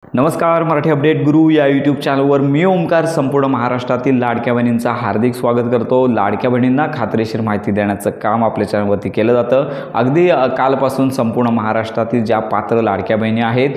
नमस्कार, मराठी अपडेट गुरु या यूट्यूब चॅनलवर मी ओमकार संपूर्ण महाराष्ट्रातील लाडक्या बहिणींचा हार्दिक स्वागत करतो। लाडक्या बहिणींना खात्रीशीर माहिती देण्याचं काम आपल्या चॅनलवरती केलं जातं। अगदी कालपासून संपूर्ण महाराष्ट्रातील ज्या पात्र लाडक्या बहिणी आहेत,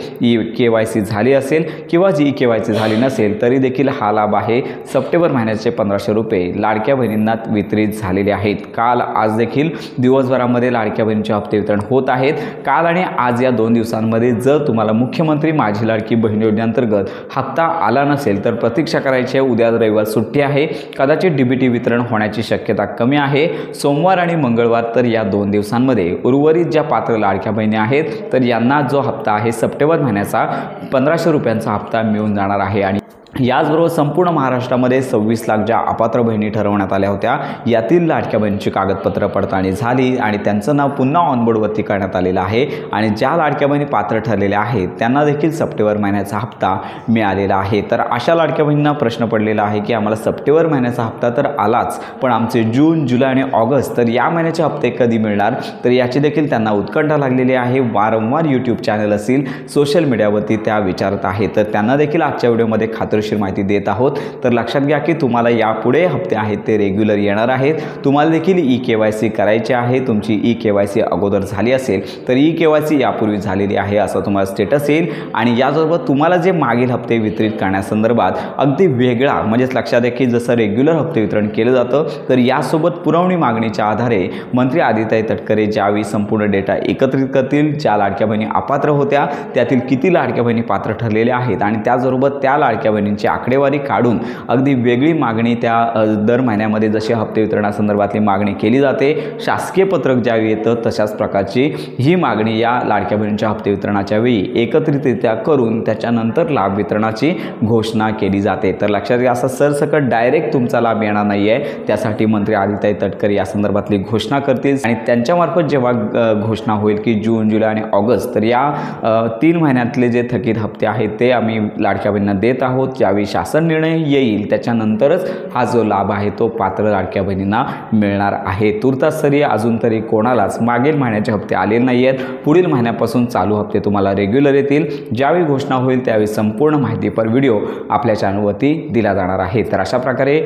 KYC झाली असेल किंवा जी KYC झाली नसेल तरी देखील हा लाभ आहे सप्टेंबर महिन्याचे 1500 रुपये लाडक्या बहिणींना वितरित झालेले आहेत। काल आज देखील दिवसभरामध्ये लाडक्या बहिणींचे हप्ते वितरण होत आहेत। काल आणि आज या 2 दिवसांमध्ये जर तुम्हाला मुख्यमंत्री माझी लाडकी बहीण योजनेअंतर्गत हप्ता आला नसेल तर प्रतीक्षा करायची आहे। उद्या रविवार सुट्टी आहे, कदाचित DBT वितरण होण्याची शक्यता कमी आहे। सोमवार आणि मंगळवार तर या 2 दिवसांमध्ये उर्वरित ज्या पात्र लाडक्या बहिणी आहेत तर यांना जो हप्ता आहे सप्टेंबर महिन्याचा 1500 रुपयांचा हप्ता मिळून जाणार आहे। आणि याचबरोबर संपूर्ण महाराष्ट्रामध्ये 26 लाख ज्या अपात्र बहिणी ठरवण्यात आल्या होत्या यातील लाडक्या बहिणींची कागदपत्र पडताळणी झाली आणि त्यांचं नाव पुन्हा ऑनबोर्डवरती करण्यात आलेलं आहे। आणि ज्या लाडक्या बहिणी पात्र ठरलेल्या आहेत त्यांना देखील सप्टेंबर महिन्याचा हप्ता मिळालेला आहे। तर अशा लाडक्या बहिणींना प्रश्न पडलेला आहे की आम्हाला सप्टेंबर महिन्याचा हप्ता तर आलाच, पण आमचे जून, जुलै आणि ऑगस्ट तर या महिन्याचे हप्ते कधी मिळणार, तर याची देखील त्यांना उत्कंठा लागलेली आहे। वारंवार यूट्यूब चॅनल असेल, सोशल मीडियावरती त्या विचारत आहेत, तर त्यांना देखील आजच्या व्हिडिओमध्ये खात्रीशीर माहिती देत आहोत। तर लक्षात घ्या की तुम्हाला यापुढे हप्ते आहेत ते रेग्युलर येणार आहेत। तुम्हाला देखील KYC करायचे आहे। तुमची KYC अगोदर झाली असेल तर KYC यापूर्वी झालेली आहे असं तुम्हाला स्टेटस येईल। आणि याचबरोबर तुम्हाला जे मागील हप्ते वितरित करण्यासंदर्भात अगदी वेगळा म्हणजेच लक्षात घ्या की जसं रेग्युलर हप्ते वितरण केलं जातं तर यासोबत पुरवणी मागणीच्या आधारे मंत्री आदिताई तटकरे ज्यावेळी संपूर्ण डेटा एकत्रित करतील, ज्या लाडक्या बहिणी अपात्र होत्या त्यातील किती लाडक्या बहिणी पात्र ठरलेल्या आहेत आणि त्याचबरोबर त्या लाडक्या बहिणी आकडेवारी काढून अगदी वेगळी मागणी त्या दर महिन्यामध्ये जशी हप्ते वितरणासंदर्भातली मागणी केली जाते, शासकीय पत्रक ज्यावेळी येतं तशाच प्रकारची ही मागणी या लाडक्या बहिणींच्या हप्ते वितरणाच्या वेळी एकत्रितरित्या करून त्याच्यानंतर लाभ वितरणाची घोषणा केली जाते। तर लक्षात घ्या असं सरसकट डायरेक्ट तुमचा लाभ येणार नाही आहे, त्यासाठी मंत्री आदिताई तटकरे या संदर्भातली घोषणा करतील आणि त्यांच्यामार्फत जेव्हा घोषणा होईल की जून, जुलै आणि ऑगस्ट तर या 3 महिन्यातले जे थकीत हप्ते आहेत ते आम्ही लाडक्या बहिणींना देत आहोत, ज्यावेळी शासन निर्णय येईल त्याच्यानंतरच हा जो लाभ आहे तो पात्र लाडक्या बहिणींना मिळणार आहे। तुर्तास तरी अजून तरी कोणालाच मागील महिन्याचे हप्ते आलेले नाही आहेत। पुढील महिन्यापासून चालू हप्ते तुम्हाला रेग्युलर येतील। ज्यावेळी घोषणा होईल त्यावेळी संपूर्ण माहितीपर व्हिडिओ आपल्या चॅनलवरती दिला जाणार आहे। तर अशा प्रकारे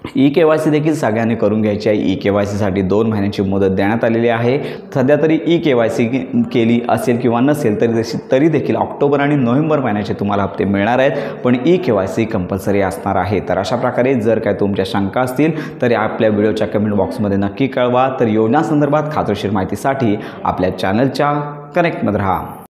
KYC देखील सगळ्यांनी करून घ्यायची आहे। KYC साठी 2 महिन्यांची मुदत देण्यात आलेली आहे। सध्या तरी KYC केली असेल किंवा नसेल तरी देखील ऑक्टोबर आणि नोव्हेंबर महिन्याचे तुम्हाला हप्ते मिळणार आहेत, पण KYC कंपल्सरी असणार आहे। तर अशा प्रकारे जर काय तुमच्या शंका असतील तर आपल्या व्हिडिओच्या कमेंट बॉक्समध्ये नक्की कळवा। तर योजना संदर्भात खात्रीशीर माहितीसाठी आपल्या चॅनलच्या कनेक्टमध्ये राहा।